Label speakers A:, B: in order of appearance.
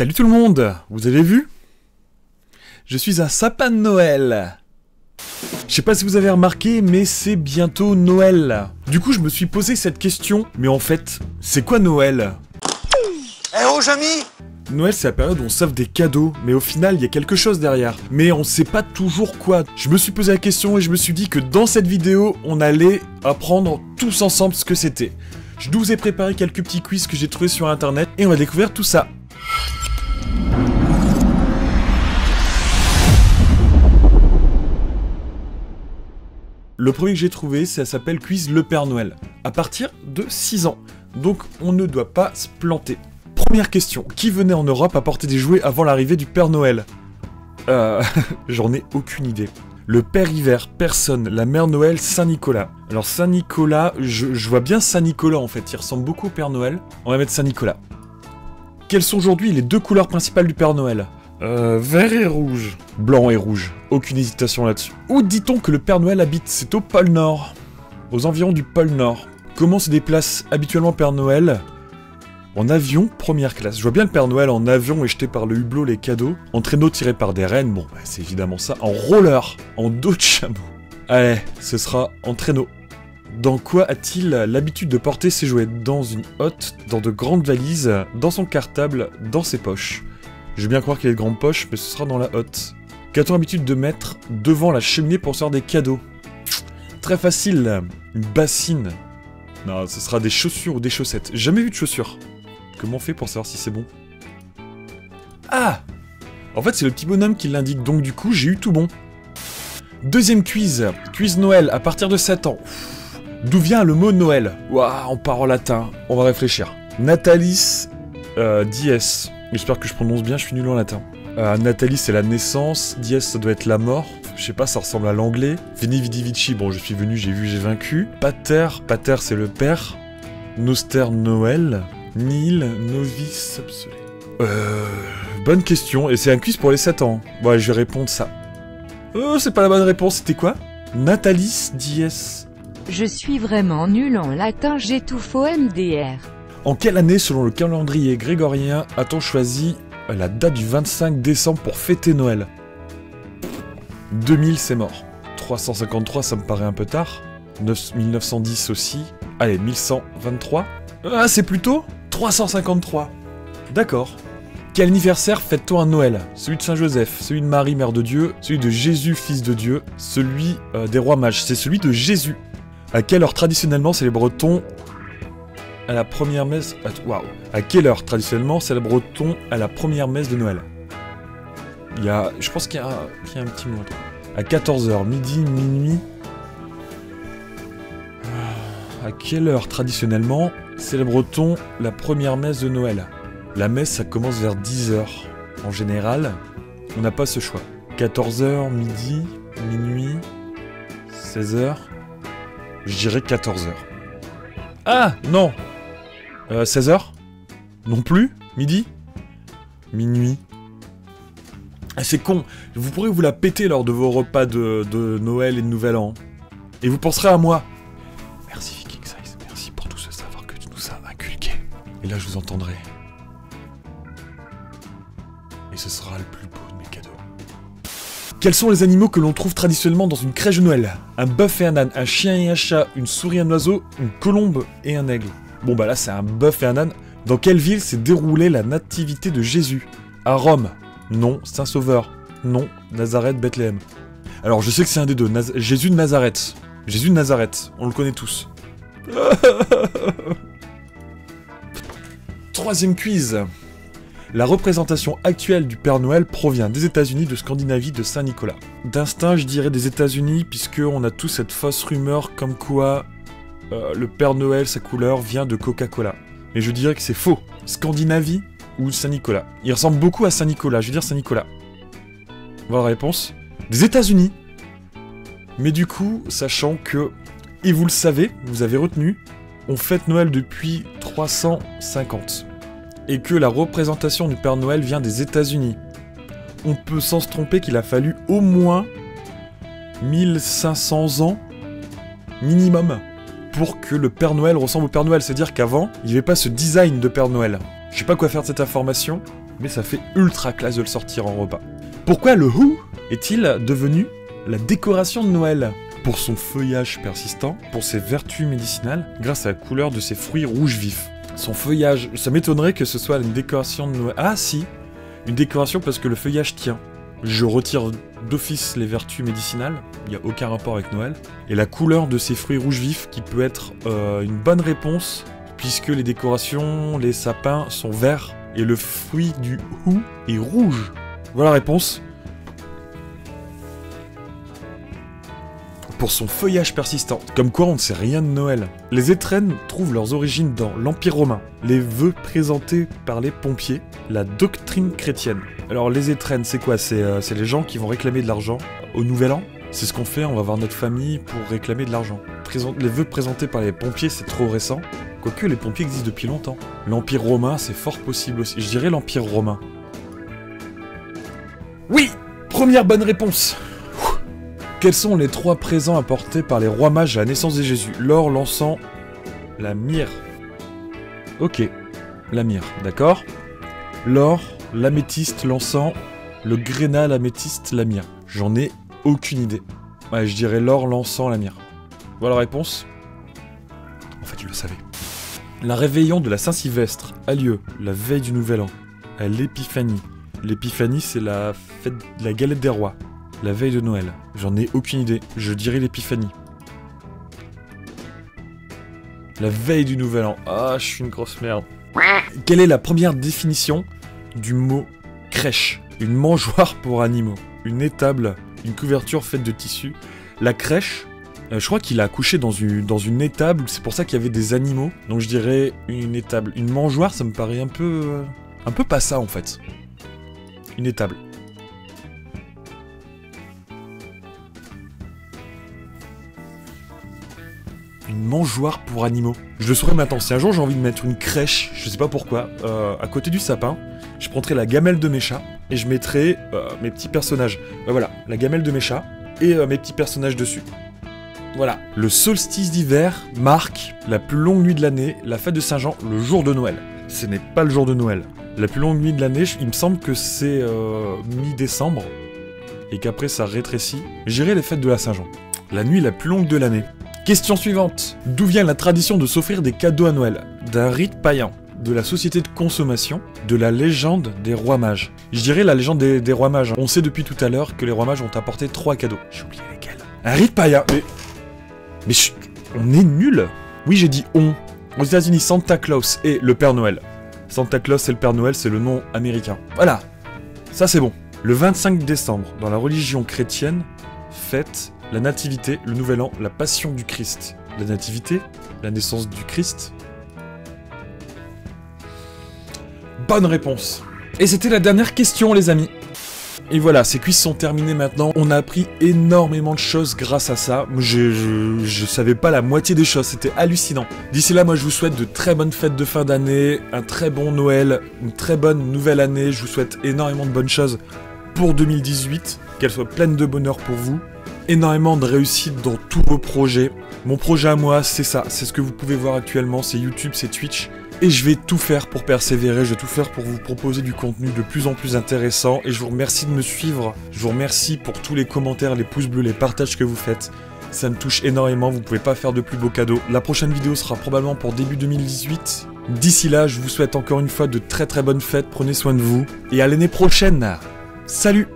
A: Salut tout le monde, vous avez vu? Je suis un sapin de Noël. Je sais pas si vous avez remarqué, mais c'est bientôt Noël. Du coup, je me suis posé cette question, mais en fait, c'est quoi Noël?
B: Eh oh, Jamy!
A: Noël, c'est la période où on s'offre des cadeaux, mais au final, il y a quelque chose derrière. Mais on sait pas toujours quoi. Je me suis posé la question et je me suis dit que dans cette vidéo, on allait apprendre tous ensemble ce que c'était. Je vous ai préparé quelques petits quiz que j'ai trouvés sur internet et on va découvrir tout ça. Le premier que j'ai trouvé, ça s'appelle Quiz le Père Noël. À partir de 6 ans. Donc on ne doit pas se planter. Première question, qui venait en Europe apporter des jouets avant l'arrivée du Père Noël? J'en ai aucune idée. Le Père Hiver, personne. La Mère Noël, Saint-Nicolas. Alors Saint-Nicolas, je vois bien Saint-Nicolas en fait, il ressemble beaucoup au Père Noël. On va mettre Saint-Nicolas. Quelles sont aujourd'hui les deux couleurs principales du Père Noël? Vert et rouge. Blanc et rouge. Aucune hésitation là-dessus. Où dit-on que le Père Noël habite? C'est au pôle Nord. Aux environs du pôle Nord. Comment se déplace habituellement Père Noël? En avion, première classe. Je vois bien le Père Noël en avion et jeté par le hublot les cadeaux. En traîneau tiré par des rennes. Bon, bah, c'est évidemment ça. En roller. En dos de chameau. Allez, ce sera en traîneau. Dans quoi a-t-il l'habitude de porter ses jouets? Dans une hotte, dans de grandes valises, dans son cartable, dans ses poches. Je veux bien croire qu'il y a de grandes poches, mais ce sera dans la hotte. Qu'a-t-on l'habitude de mettre devant la cheminée pour faire des cadeaux? Très facile. Une bassine. Non, ce sera des chaussures ou des chaussettes. Jamais vu de chaussures. Comment on fait pour savoir si c'est bon? Ah! En fait, c'est le petit bonhomme qui l'indique, donc du coup, j'ai eu tout bon. Deuxième quiz. Quiz Noël, à partir de 7 ans. D'où vient le mot Noël? Ouah, on part en latin. On va réfléchir. Natalis dies. J'espère que je prononce bien, je suis nul en latin. Natalis, c'est la naissance. Dies, ça doit être la mort. Je sais pas, ça ressemble à l'anglais. Veni vidi vici, bon, je suis venu, j'ai vu, j'ai vaincu. Pater, pater, c'est le père. Noster, Noël. Nil, novice, absolu. Bonne question, et c'est un quiz pour les 7 ans. Bon, je vais répondre ça. C'est pas la bonne réponse, c'était quoi? Natalis dies.
C: Je suis vraiment nul en latin, j'étouffe au MDR.
A: En quelle année, selon le calendrier grégorien, a-t-on choisi la date du 25 décembre pour fêter Noël? 2000, c'est mort. 353, ça me paraît un peu tard. 1910 aussi. Allez, 1123. Ah, c'est plutôt 353. D'accord. Quel anniversaire fête-t-on à Noël? Celui de Saint-Joseph, celui de Marie, Mère de Dieu, celui de Jésus, Fils de Dieu, celui des rois mages. C'est celui de Jésus. À quelle heure traditionnellement célèbre-t-on à la première messe... Waouh. À quelle heure traditionnellement célèbre-t-on à la première messe de Noël? Il y a... Je pense qu'il y a un petit moment. À 14h, midi, minuit... À quelle heure traditionnellement célèbre-t-on la première messe de Noël? La messe, ça commence vers 10h. En général, on n'a pas ce choix. 14h, midi, minuit, 16h... Je dirais 14h. Ah, non 16h? Non plus? Midi? Minuit? Ah, c'est con. Vous pourrez vous la péter lors de vos repas de Noël et de Nouvel An. Et vous penserez à moi. Merci Viking Size, merci pour tout ce savoir que tu nous as inculqué. Et là, je vous entendrai. Et ce sera le plus beau de mes cadeaux. Quels sont les animaux que l'on trouve traditionnellement dans une crèche de Noël? Un bœuf et un âne, un chien et un chat, une souris et un oiseau, une colombe et un aigle. Bon bah là c'est un bœuf et un âne. Dans quelle ville s'est déroulée la nativité de Jésus? À Rome? Non. Saint-Sauveur? Non. Nazareth, Bethléem? Alors je sais que c'est un des deux. Jésus de Nazareth. Jésus de Nazareth, on le connaît tous. Troisième quiz. La représentation actuelle du Père Noël provient des États-Unis, de Scandinavie, de Saint-Nicolas. D'instinct, je dirais des États-Unis, puisqu'on a tous cette fausse rumeur comme quoi le Père Noël, sa couleur, vient de Coca-Cola. Mais je dirais que c'est faux. Scandinavie ou Saint-Nicolas. Il ressemble beaucoup à Saint-Nicolas, je veux dire Saint-Nicolas. Voilà la réponse. Des États-Unis. Mais du coup, sachant que, et vous le savez, vous avez retenu, on fête Noël depuis 350. Et que la représentation du Père Noël vient des États-Unis. On peut sans se tromper qu'il a fallu au moins 1500 ans minimum pour que le Père Noël ressemble au Père Noël. C'est-à-dire qu'avant, il n'y avait pas ce design de Père Noël. Je sais pas quoi faire de cette information, mais ça fait ultra classe de le sortir en repas. Pourquoi le Who est-il devenu la décoration de Noël? Pour son feuillage persistant, pour ses vertus médicinales, grâce à la couleur de ses fruits rouges vifs. Son feuillage, ça m'étonnerait que ce soit une décoration de Noël. Ah si, une décoration parce que le feuillage tient. Je retire d'office les vertus médicinales, il n'y a aucun rapport avec Noël. Et la couleur de ces fruits rouges vifs qui peut être une bonne réponse, puisque les décorations, les sapins sont verts, et le fruit du Who est rouge. Voilà la réponse. Pour son feuillage persistant. Comme quoi on ne sait rien de Noël. Les étrennes trouvent leurs origines dans l'Empire romain, les vœux présentés par les pompiers, la doctrine chrétienne. Alors les étrennes, c'est quoi? C'est les gens qui vont réclamer de l'argent au Nouvel An. C'est ce qu'on fait, on va voir notre famille pour réclamer de l'argent. Les vœux présentés par les pompiers, c'est trop récent. Quoique les pompiers existent depuis longtemps. L'Empire romain, c'est fort possible aussi. Je dirais l'Empire romain. Oui! Première bonne réponse! Quels sont les 3 présents apportés par les rois mages à la naissance de Jésus? L'or, l'encens, la myrrhe. Ok, la myrrhe, d'accord. L'or, l'améthyste, l'encens, le grénat, l'améthyste, la myrrhe. J'en ai aucune idée. Ouais, je dirais l'or, l'encens, la myrrhe. Voilà la réponse. En fait, je le savais. La réveillon de la Saint-Sylvestre a lieu la veille du Nouvel An, à l'Épiphanie. L'Épiphanie, c'est la fête de la galette des rois. La veille de Noël. J'en ai aucune idée. Je dirais l'épiphanie. La veille du Nouvel An. Ah, je suis une grosse merde. Quelle est la première définition du mot crèche? Une mangeoire pour animaux. Une étable. Une couverture faite de tissu. La crèche, je crois qu'il a accouché dans une étable. C'est pour ça qu'il y avait des animaux. Donc je dirais une étable. Une mangeoire, ça me paraît un peu pas ça en fait. Une étable. Une mangeoire pour animaux. Je le saurais maintenant. Si un jour j'ai envie de mettre une crèche, je sais pas pourquoi, à côté du sapin, je prendrai la gamelle de mes chats et je mettrai mes petits personnages. Voilà, la gamelle de mes chats et mes petits personnages dessus. Voilà. Le solstice d'hiver marque la plus longue nuit de l'année, la fête de Saint-Jean, le jour de Noël. Ce n'est pas le jour de Noël. La plus longue nuit de l'année, il me semble que c'est mi-décembre et qu'après ça rétrécit. J'irai les fêtes de la Saint-Jean. La nuit la plus longue de l'année. Question suivante. D'où vient la tradition de s'offrir des cadeaux à Noël? D'un rite païen, de la société de consommation, de la légende des rois mages. Je dirais la légende des rois mages. On sait depuis tout à l'heure que les rois mages ont apporté 3 cadeaux. J'ai oublié lesquels. Un rite païen. Mais chut, on est nuls. Oui, j'ai dit on. Aux États-Unis, Santa Claus et le Père Noël. Santa Claus et le Père Noël, c'est le nom américain. Voilà. Ça, c'est bon. Le 25 décembre, dans la religion chrétienne, fête la nativité, le nouvel an, la passion du Christ. La nativité, la naissance du Christ. Bonne réponse. Et c'était la dernière question, les amis. Et voilà, ces quiz sont terminés maintenant. On a appris énormément de choses grâce à ça. Je savais pas la moitié des choses, c'était hallucinant. D'ici là, moi je vous souhaite de très bonnes fêtes de fin d'année, un très bon Noël, une très bonne nouvelle année. Je vous souhaite énormément de bonnes choses pour 2018, qu'elle soit pleine de bonheur pour vous. Énormément de réussite dans tous vos projets. Mon projet à moi, c'est ça, c'est ce que vous pouvez voir actuellement, c'est YouTube, c'est Twitch. Et je vais tout faire pour persévérer, je vais tout faire pour vous proposer du contenu de plus en plus intéressant. Et je vous remercie de me suivre, je vous remercie pour tous les commentaires, les pouces bleus, les partages que vous faites. Ça me touche énormément, vous pouvez pas faire de plus beaux cadeaux. La prochaine vidéo sera probablement pour début 2018. D'ici là, je vous souhaite encore une fois de très bonnes fêtes, prenez soin de vous. Et à l'année prochaine. Salut!